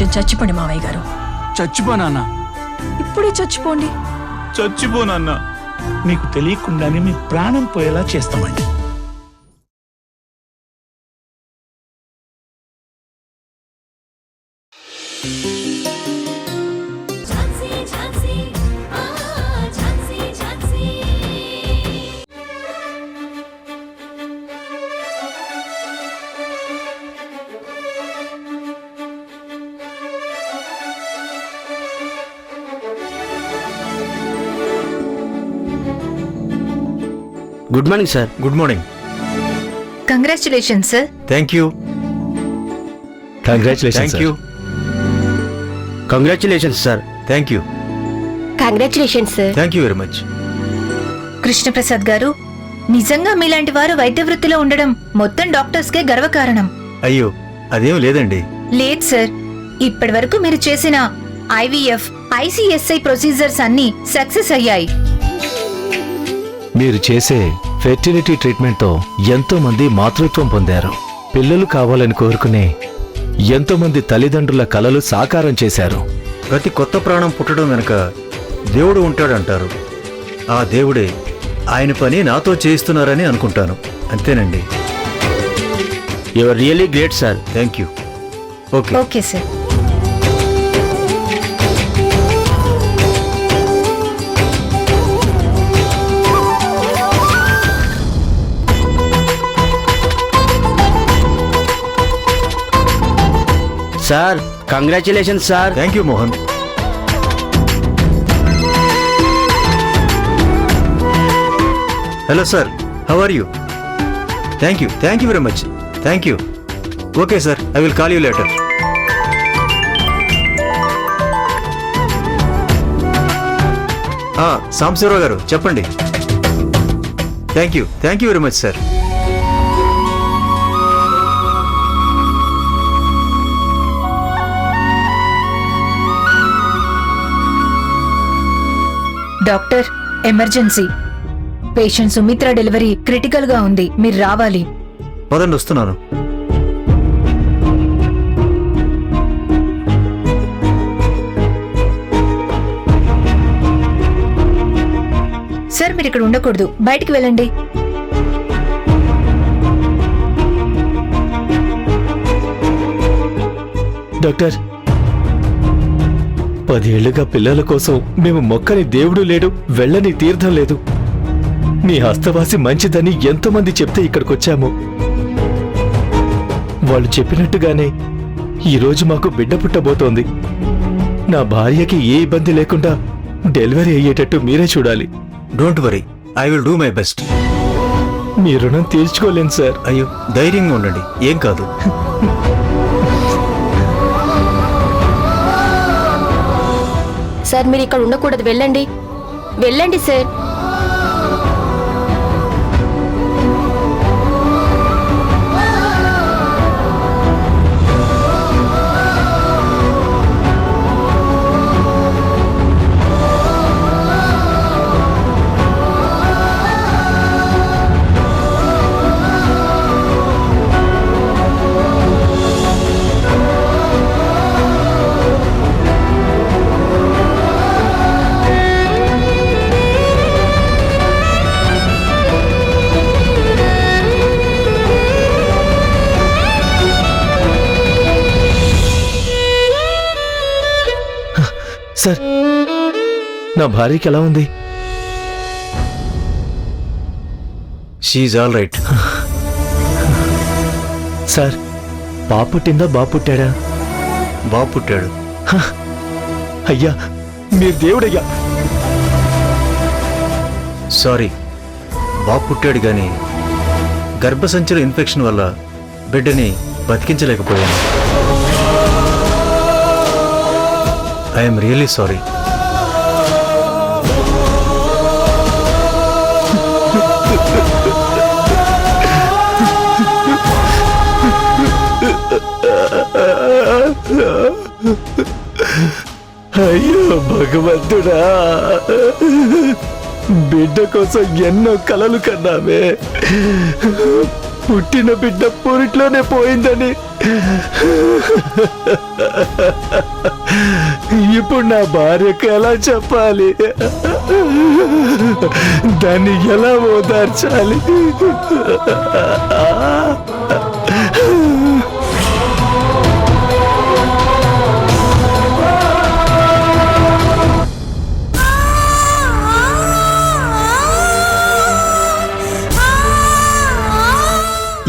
కొంచెం చచ్చిపోండి మావయ్య గారు. చచ్చిపోనా? ఇప్పుడే చచ్చిపోండి. చచ్చిపోనన్నా, మీకు తెలియకుండానే మీ ప్రాణం పోయేలా చేస్తామండి. Good morning sir. Good morning. Congratulations sir. Thank you. Congratulations. Thank you. Congratulations sir. Thank you. Congratulations sir. Thank you very much. Krishnaprasad గారు, నిజంగా మీలాంటి వారు వైద్య వృత్తిలో ఉండడం మొత్తం డాక్టర్స్కే గర్వకారణం. అయ్యో, అదేం లేదండి. లేదు సార్, ఇప్పటి వరకు మీరు చేసిన IVF, ICSI ప్రొసీజర్స్ అన్నీ సక్సెస్ అయ్యాయి. మీరు చేసే ఫెర్టిలిటీ ట్రీట్మెంట్తో ఎంతో మంది మాతృత్వం పొందారు. పిల్లలు కావాలని కోరుకునే ఎంతో మంది తల్లిదండ్రుల కలలు సాకారం చేశారు. ప్రతి కొత్త ప్రాణం పుట్టడం వెనుక దేవుడు ఉంటాడంటారు. ఆ దేవుడే ఆయన పని నాతో చేయిస్తున్నారని అనుకుంటాను. అంతేనండి. You are really great sir. Thank you. Okay. Okay sir. Sir congratulations sir. Thank you Mohan. Hello sir, how are you? Thank you. Thank you very much. Thank you. Okay sir, I will call you later. Sambasivarao గారు చెప్పండి. Thank you. Thank you very much sir. Doctor, emergency. Patient Sumitra delivery critical గా ఉంది, మీరు రావాలి. పదండి, వస్తున్నాను. Sir, మీరు ఇక్కడ ఉండకూడదు, బయటికి వెళ్ళండి. డాక్టర్, 10 ఏళ్లుగా పిల్లల కోసం మేము మొక్కని దేవుడు లేడు, వెళ్ళని తీర్థం లేదు. నీ హస్తవాసి మంచిదని ఎంతోమంది చెప్తే ఇక్కడికొచ్చాము. వాళ్ళు చెప్పినట్టుగానే ఈరోజు మాకు బిడ్డ పుట్టబోతోంది. నా భార్యకి ఏ ఇబ్బంది లేకుండా డెలివరీ అయ్యేటట్టు మీరే చూడాలి. Don't worry, I will do my best. మీ రుణం తీర్చుకోలేను సార్. అయ్యో, ధైర్యంగా ఉండండి, ఏం కాదు. సార్, మీరు ఇక్కడ ఉండకూడదు, వెళ్ళండి. వెళ్ళండి సార్. సార్, నా భార్యకి ఎలా ఉంది? She all right. సార్, పాప పుట్టిందా బాబు పుట్టాడా? బాబు పుట్టాడు. అయ్యా, మీరు దేవుడయ్యా. సారీ, బాబు పుట్టాడు కానీ గర్భసంచిలో ఇన్ఫెక్షన్ వల్ల బిడ్డని బతికించలేకపోయాను. I'm really sorry. అయ్యో భగవంతుడా, బిడ్డ కోసం ఎన్నో కలలు కన్నామే. పుట్టిన బిడ్డ పూరిట్లోనే పోయిందని ఇప్పుడు నా భార్యకు ఎలా చెప్పాలి? దాన్ని ఎలా ఓదార్చాలి?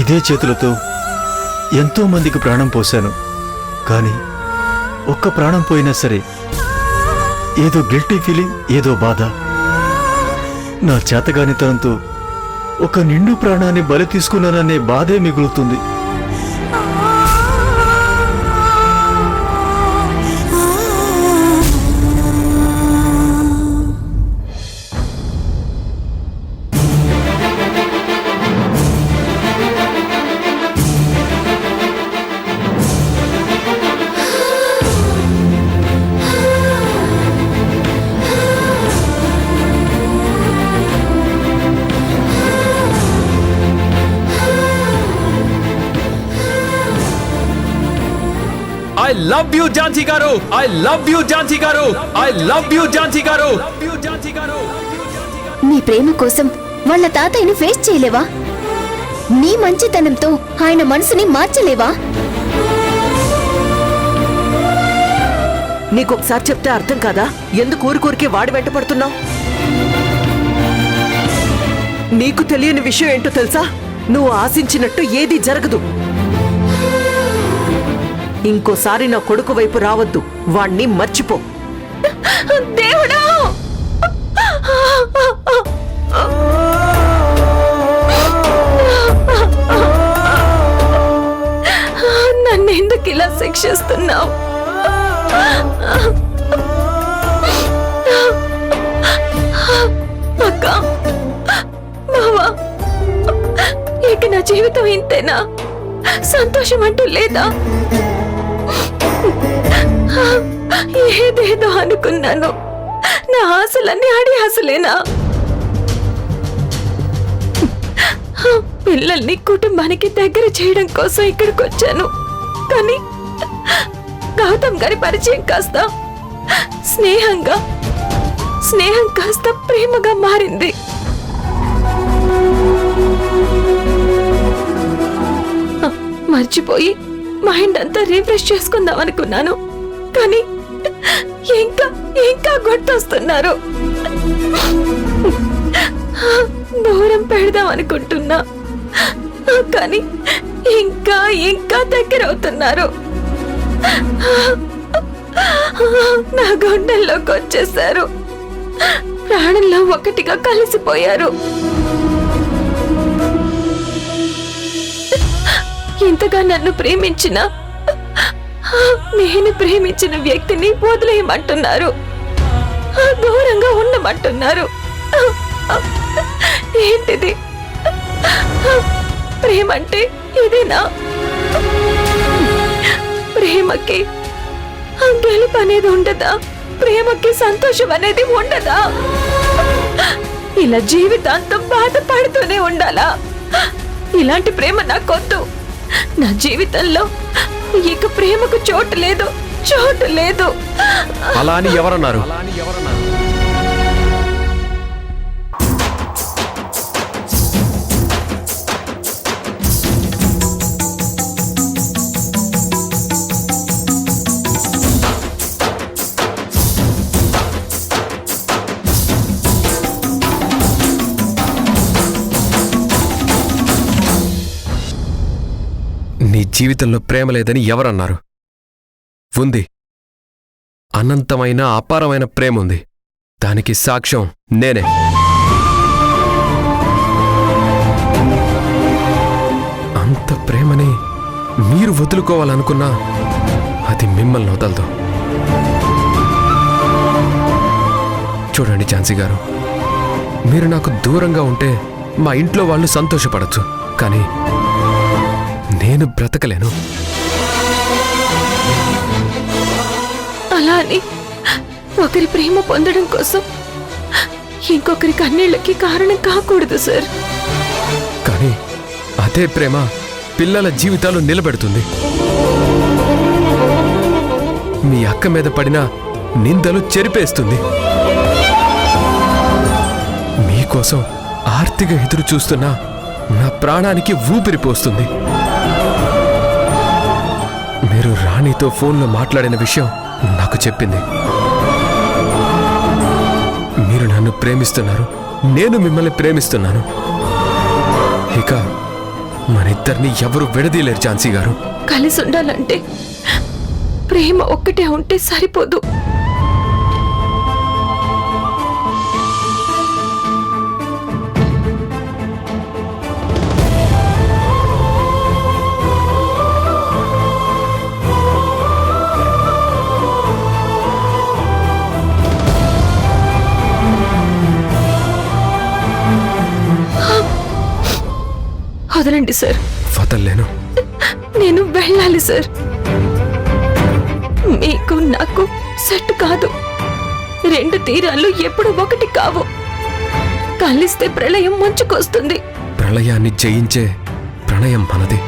ఇదే చేతులతో ఎంతో మందికి ప్రాణం పోశాను. కానీ ఒక్క ప్రాణం పోయినా సరే ఏదో గిల్టీ ఫీలింగ్, ఏదో బాధ. నా చేతగానితనంతో ఒక నిండు ప్రాణాన్ని బలి తీసుకున్నాననే బాధే మిగులుతుంది. I love you, Jansi Garu. I love you, Jansi Garu. I love you, Jansi Garu. నీ ప్రేమ కోసం వాళ్ళ తాతయ్యని ఫేస్ చేయలేవా? నీ మంచితనంతో ఆయన మనసుని మార్చలేవా? నీకొకసారి చెప్తే అర్థం కాదా? ఎందుకు ఊరికూరికే వాడి వెంట పడుతున్నావు? నీకు తెలియని విషయం ఏంటో తెలుసా? నువ్వు ఆశించినట్టు ఏదీ జరగదు. ఇంకోసారి నా కొడుకు వైపు రావద్దు. వాణ్ణి మర్చిపో. దేవుడా! నన్నెందుకు ఇలా శిక్షిస్తున్నావు? అక్క, మావా, ఇక నా జీవితం ఇంతేనా? సంతోషం అంటూ లేదా? ఏదేదో అనుకున్నాను. నా ఆశలన్నీ ఆడి ఆశలేనా? పిల్లల్ని కుటుంబానికి దగ్గర చేయడం కోసం ఇక్కడికి వచ్చాను. కానీ గౌతమ్ గారి పరిచయం కాస్త స్నేహం కాస్త ప్రేమగా మారింది. మర్చిపోయి మైండ్ అంతా రిఫ్రెష్ చేసుకుందాం అనుకున్నాను. కానీ ఇంకా గుర్తొస్తున్నారు. దూరం పెడదాం అనుకుంటున్నా, కానీ ఇంకా దగ్గర అవుతున్నారు. నా గుండెల్లోకి వచ్చేసారు. ప్రాణంలో ఒకటిగా కలిసిపోయారు. ఇంతగా నన్ను ప్రేమించినా నేను ప్రేమించిన వ్యక్తిని వదిలేయమంటున్నారు, దూరంగా ఉండమంటున్నారు. ఏంటిది? ప్రేమంటే ఇదేనా? ప్రేమకి గెలుపు అనేది ఉండదా? ప్రేమకి సంతోషం అనేది ఉండదా? ఇలా జీవితాంతం బాధపడుతూనే ఉండాలా? ఇలాంటి ప్రేమ నాకొద్దు. నా జీవితంలో ఇక ప్రేమకు చోటు లేదు. అలా అని ఎవరన్నారు? నీ జీవితంలో ప్రేమ లేదని ఎవరన్నారు? ఉంది. అనంతమైన అపారమైన ప్రేమ ఉంది. దానికి సాక్ష్యం నేనే. అంత ప్రేమని మీరు వదులుకోవాలనుకున్నా అది మిమ్మల్ని వదలదు. చూడండి ఝాన్సీ గారు, మీరు నాకు దూరంగా ఉంటే మా ఇంట్లో వాళ్ళు సంతోషపడచ్చు, కానీ నేను బ్రతకలేను. అలా అని ఒకరి ప్రేమ పొందడం కోసం ఇంకొకరి కన్నీళ్ళకి కారణం కాకూడదు సార్. కానీ అదే ప్రేమ పిల్లల జీవితాలు నిలబెడుతుంది. మీ అక్క మీద పడిన నిందలు చెరిపేస్తుంది. మీకోసం ఆర్తిగా ఎదురు చూస్తున్నా నా ప్రాణానికి ఊపిరిపోస్తుంది. మీరు రాణితో ఫోన్లో మాట్లాడిన విషయం నాకు చెప్పింది. మీరు నన్ను ప్రేమిస్తున్నారు, నేను మిమ్మల్ని ప్రేమిస్తున్నాను. ఇక మనిద్దరిని ఎవరు విడదీయలేరు ఝాన్సీ గారు. కలిసి ఉండాలంటే ప్రేమ ఒక్కటే ఉంటే సరిపోదు. వదలండి సార్. వదల్లేను. నేను వెళ్ళాలి సార్. మీకు నాకు సెట్ కాదు. రెండు తీరాలు ఎప్పుడు ఒకటి కావు. కలిస్తే ప్రళయం ముంచుకొస్తుంది. ప్రళయాన్ని జయించే ప్రణయం మనది.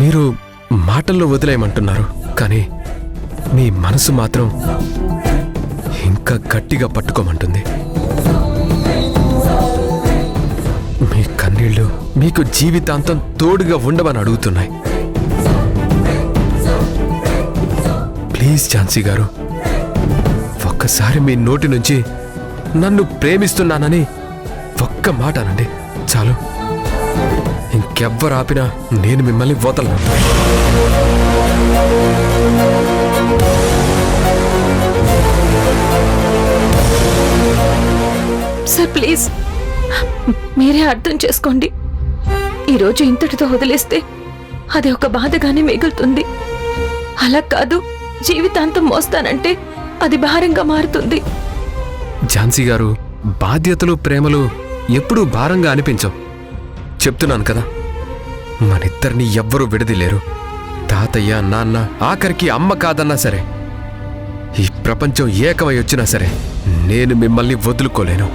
మీరు మాటల్లో వదిలేయమంటున్నారు, కానీ మీ మనసు మాత్రం ఇంకా గట్టిగా పట్టుకోమంటుంది. మీ కన్నీళ్లు మీకు జీవితాంతం తోడుగా ఉండవని అడుగుతున్నాయి. ప్లీజ్ ఝాన్సీ గారు, ఒక్కసారి మీ నోటి నుంచి నన్ను ప్రేమిస్తున్నానని ఒక్క మాట అనండి చాలు. ఇంకెవ్వరు ఆపినా నేను మిమ్మల్ని వదలను. సార్ ప్లీజ్, మీరే అర్థం చేసుకోండి. ఈరోజు ఇంతటితో వదిలేస్తే అది ఒక బాధగానే మిగులుతుంది. అలా కాదు, జీవితాంతం మోస్తానంటే అది భారంగా మారుతుంది. ఝాన్సీ గారు, బాధ్యతలు ప్రేమలు ఎప్పుడూ భారంగా అనిపించవు. చెప్తున్నాను కదా, మనిద్దరిని ఎవ్వరూ విడదీలేరు. తాతయ్య, నాన్న, ఆఖరికి అమ్మ కాదన్నా సరే, ఈ ప్రపంచం ఏకమై వచ్చినా సరే నేను మిమ్మల్ని వదులుకోలేను.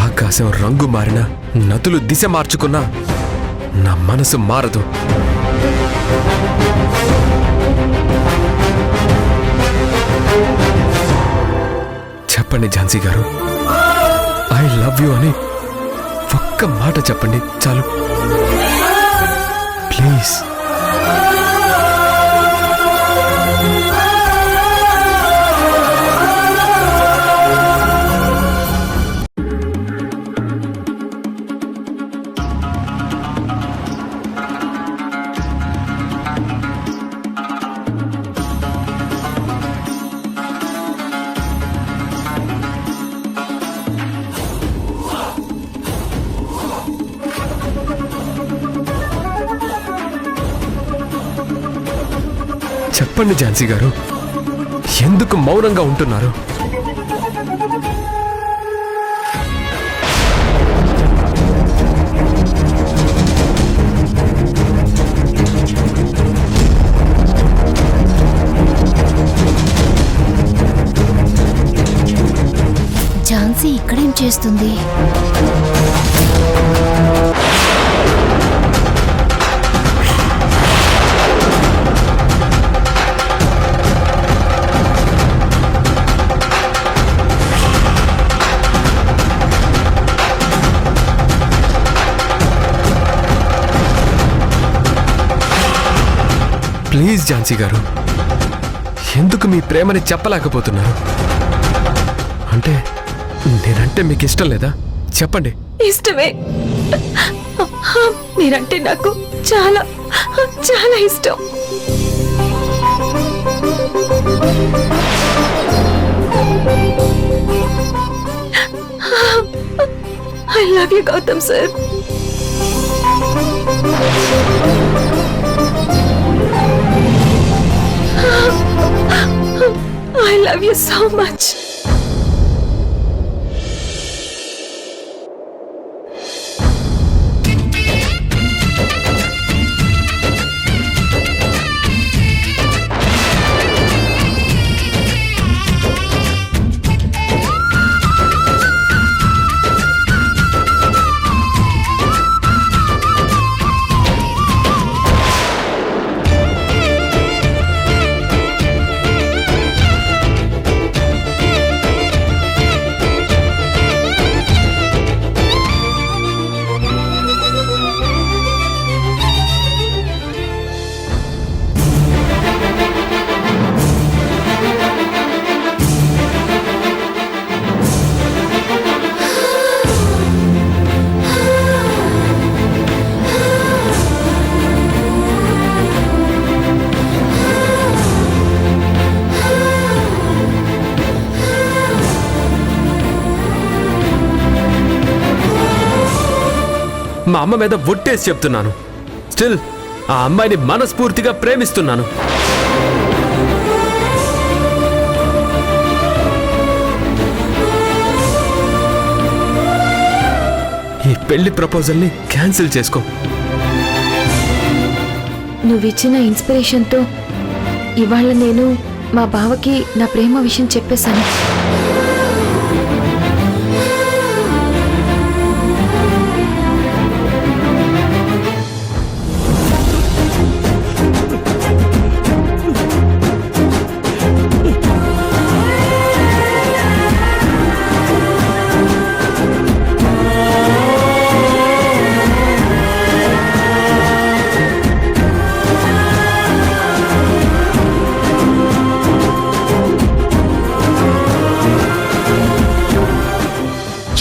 ఆకాశం రంగు మారినా, నదులు దిశ మార్చుకున్నా నా మనసు మారదు. చెప్పండి ఝాన్సీ గారు, ఐ లవ్ యూ అని ఒక్క మాట చెప్పండి చాలు. ప్లీజ్. చెప్పండి ఝాన్సీ గారు, ఎందుకు మౌనంగా ఉంటున్నారు? ఝాన్సీ ఇక్కడేం చేస్తుంది? ప్లీజ్ ఝాన్సీ గారు, ఎందుకు మీ ప్రేమని చెప్పలేకపోతున్నారు? అంటే నేనంటే మీకు ఇష్టం లేదా? చెప్పండి. ఇష్టమే. మీరంటే నాకు చాలా చాలా ఇష్టం. I love you Gautam sir. I love you so much. మా అమ్మ మీద ఒట్టేసి చెప్తున్నాను. స్టిల్ ఆ అమ్మాయిని మనస్ఫూర్తిగా ప్రేమిస్తున్నాను. ఈ పెళ్లి ప్రపోజల్ని క్యాన్సిల్ చేసుకో. నువ్విచ్చిన ఇన్స్పిరేషన్తో ఇవాళ నేను మా బావకి నా ప్రేమ విషయం చెప్పేశాను.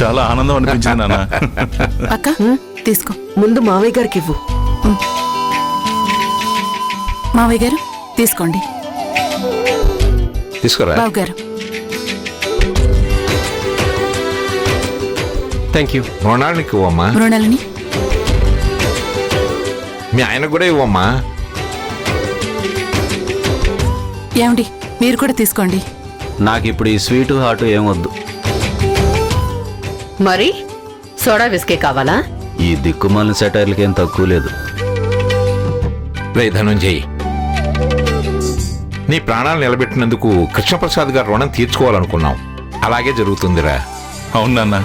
చాలా ఆనందం అనిపించింది నాన్న. అక్క తీసుకో. ముందు మావయ్య గారికి ఇవ్వు. మావయ్య గారు తీసుకోండి. తీసుకురా. బావు గారు థ్యాంక్ యూ. మృణాళికి ఇవ్వమ్మా. మృణాలని మీ ఆయన కూడా ఇవ్వమ్మా. ఏమండి మీరు కూడా తీసుకోండి. నాకు ఇప్పుడు ఈ స్వీటు హాటు ఏమొద్దు. మరి సోడా బిస్కే కావాలా? ఈ దిక్కుమాలిన సెటైర్లకి ఏం తక్కువ లేదు. రే ధనుంజయ్, నీ ప్రాణాలు నిలబెట్టినందుకు కృష్ణప్రసాద్ గారు రుణం తీర్చుకోవాలనుకున్నాం. అలాగే జరుగుతుందిరా. అవును నాన్న,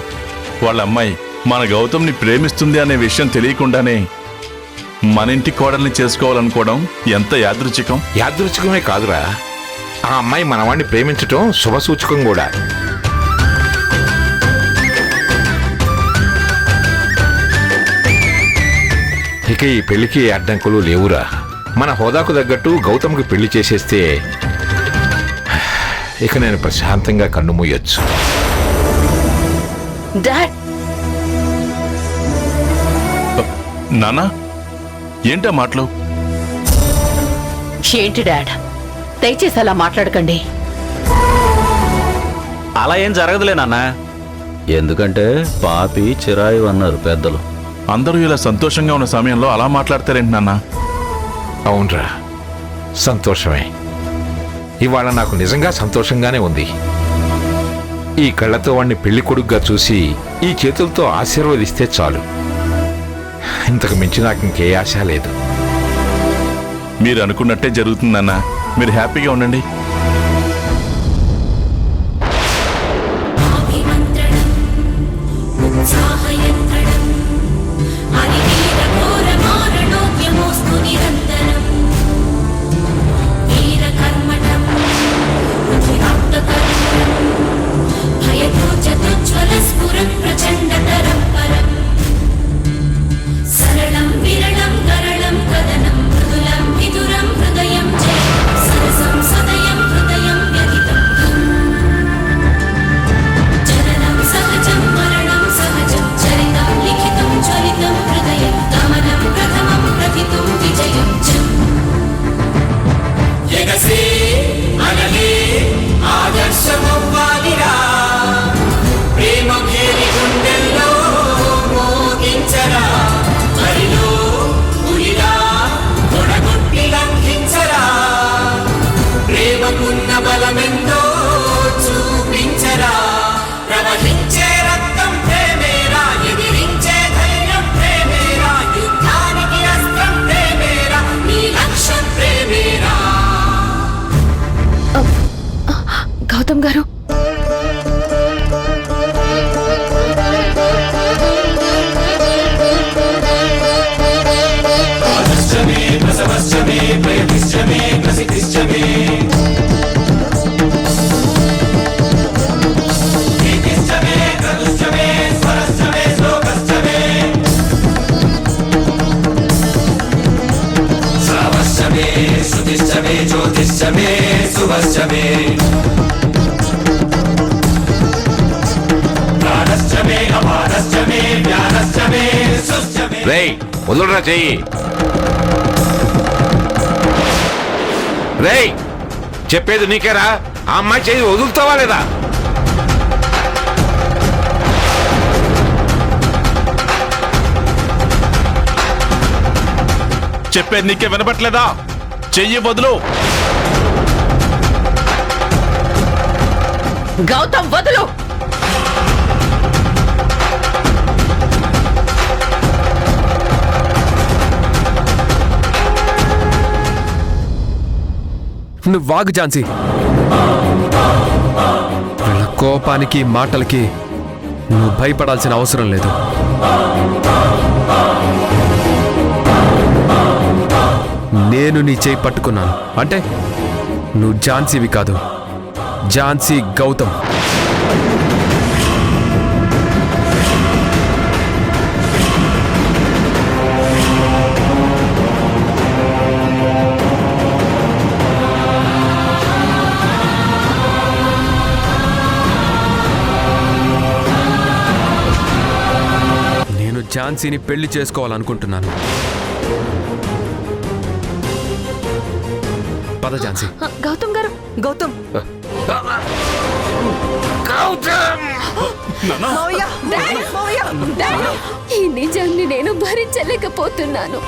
వాళ్ళ అమ్మాయి మన గౌతమ్ని ప్రేమిస్తుంది అనే విషయం తెలియకుండానే మన ఇంటి కోడల్ని చేసుకోవాలనుకోవడం ఎంత యాదృచ్ఛికం. యాదృచ్ఛికమే కాదురా, ఆ అమ్మాయి మనవాణ్ణి ప్రేమించటం శుభసూచకం కూడా. ఇక ఈ పెళ్లికి అడ్డంకులు లేవురా. మన హోదాకు తగ్గట్టు గౌతమ్కి పెళ్లి చేసేస్తే ఇక నేను ప్రశాంతంగా కన్ను మూయొచ్చు. డాడ్, నాన్న ఏంటా మాటలు? ఏంటి డాడ్, దయచేసి అలా మాట్లాడకండి. అలా ఏం జరగదులే నాన్న. ఎందుకంటే పాపి చిరాయి అన్నారు పెద్దలు. అందరూ ఇలా సంతోషంగా ఉన్న సమయంలో అలా మాట్లాడతారేంటి నాన్న? అవునరా, సంతోషమే. ఇవాళ నాకు నిజంగా సంతోషంగానే ఉంది. ఈ కళ్ళతో వాణ్ణి పెళ్లి కొడుకుగా చూసి ఈ చేతులతో ఆశీర్వదిస్తే చాలు. ఇంతకు మించి నాకు ఇంకే ఆశ లేదు. మీరు అనుకున్నట్టే జరుగుతుందన్న. మీరు హ్యాపీగా ఉండండి. గౌతమ్ గారు, రేయ్ వదులురా చెయ్యి. రేయ్ చెప్పేది నీకేరా, ఆ అమ్మాయి చెయ్యి వదులుతావా లేదా? చెప్పేది నీకే వినపట్లేదా? చెయ్యి వదులు. గౌతమ్ వదులు. నువ్వు వాగు ఝాన్సీ. వీళ్ళ కోపానికి మాటలకి నువ్వు భయపడాల్సిన అవసరం లేదు. నేను నీ చేయి పట్టుకున్నాను అంటే నువ్వు ఝాన్సీవి కాదు, ఝాన్సీ గౌతమ్. నేను ఝాన్సీని పెళ్లి చేసుకోవాలనుకుంటున్నాను. పద ఝాన్సీ. గౌతమ్ గారు, గౌతమ్ మావయ్య, మావయ్య. ఈ నిజాన్ని నేను భరించలేకపోతున్నాను.